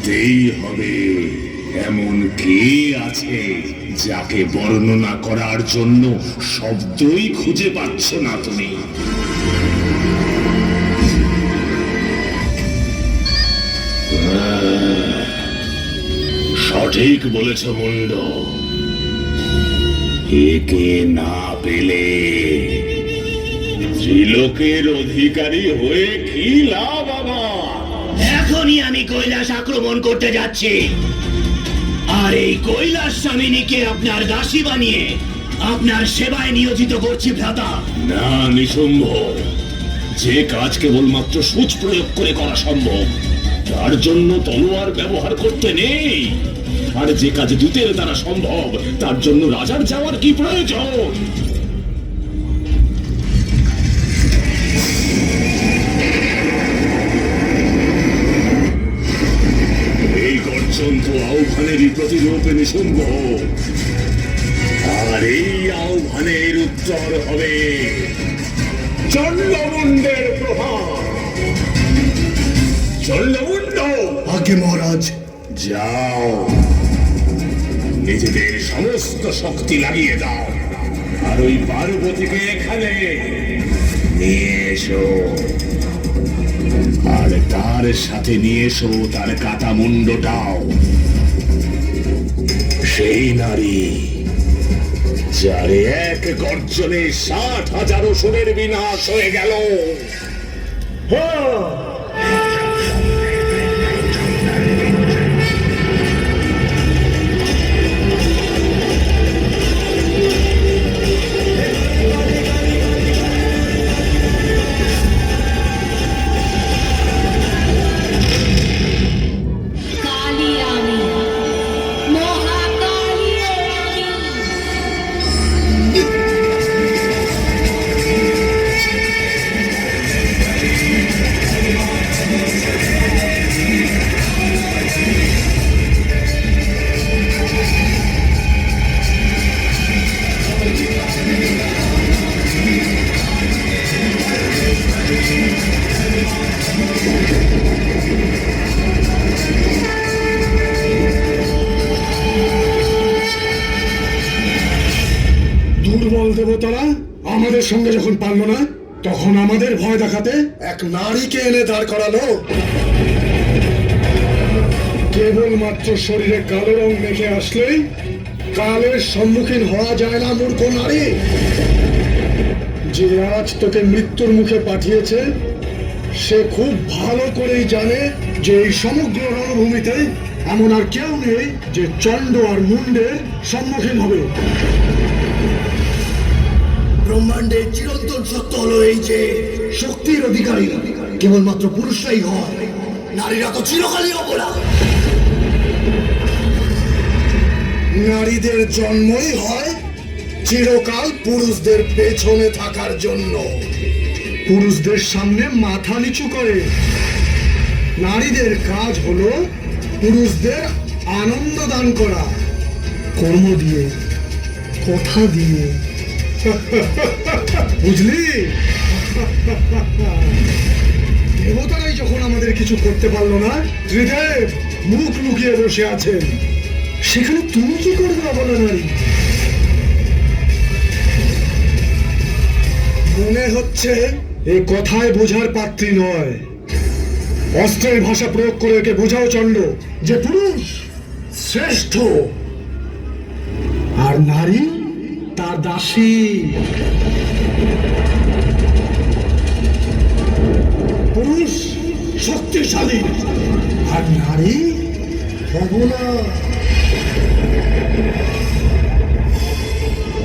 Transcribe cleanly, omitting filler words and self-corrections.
বলতেই হবে, এমন কে আছে যাকে বর্ণনা করার জন্য শব্দই খুঁজে পাচ্ছ না তুমি? সঠিক বলেছ মুন্ড। একে না পেলে ত্রিলোকের অধিকারী হয়ে কি লাভ আমার? এখনই আমি কৈলাস আক্রমণ করতে যাচ্ছি, আর এই কৈলাস স্বামিনীকে আপনার দাসী বানিয়ে আপনার সেবায় নিয়োজিত করছি ভ্রাতা। না নিশুম্ভ, যে কাজ কেবলমাত্র সূচ প্রয়োগ করে করা সম্ভব তার জন্য তলোয়ার ব্যবহার করতে নেই, আর যে কাজ দূতের দ্বারা সম্ভব তার জন্য রাজার যাওয়ার কি প্রয়োজন? এই গর্জন তো আহ্বানেরই প্রতিরূপ নিশুম্ভ, আর এই আহ্বানের উত্তর হবে চন্ডমুণ্ডের প্রহার। চন্ডমুণ্ড! আগে মহারাজ। যাও, নিজেদের সমস্ত শক্তি লাগিয়ে দাও, আর ওই পার্বতীকে এখানে নিয়ে এসো, আর তার সাথে নিয়ে এসো তার কাটা মুন্ডটাও। সেই নারী যারে এক গর্জনে 60,000 অসুরের বিনাশ হয়ে গেল। কালী আমি, মহাকালী আমি। দুর্বল দেবতারা আমাদের সঙ্গে যখন পারল না, তখন আমাদের ভয় দেখাতে এক নারীকে এনে দাঁড় করালো। কেবলমাত্র শরীরে কালো রং মেখে আসলেই কালের সম্মুখীন হওয়া যায় না মূর্খ নারী। যে আজ তোকে মৃত্যুর মুখে পাঠিয়েছে সে খুব ভালো করেই জানে যে এই সমগ্র রণভূমিতে এমন আর কেউ নেই যে চণ্ড আর মুন্ডের সম্মুখীন হবে। ব্রহ্মাণ্ডের চিরন্তন সত্য হলো এই যে শক্তির অধিকারী কেবলমাত্র পুরুষরাই হয়, নারীরা তো চিরকালই অবলা। নারীদের জন্মই হয় চিরকাল পুরুষদের পেছনে থাকার জন্য, পুরুষদের সামনে মাথা নিচু করে। নারীদের কাজ হলো পুরুষদের আনন্দ দান করা, কর্ম দিয়ে, কথা দিয়ে। বুঝলি? দেবতারাই যখন আমাদের কিছু করতে পারলো না, ত্রিদেব মুখ লুকিয়ে বসে আছেন, সেখানে তুমি কি করবে বলো নারী? মনে হচ্ছে এ কথায় বোঝার পাত্রী নয়। অস্ত্রের ভাষা প্রয়োগ করে একে বোঝাও চণ্ড যে পুরুষ শ্রেষ্ঠ আর নারী তার দাসী। পুরুষ শক্তিশালী আর নারী অবলা।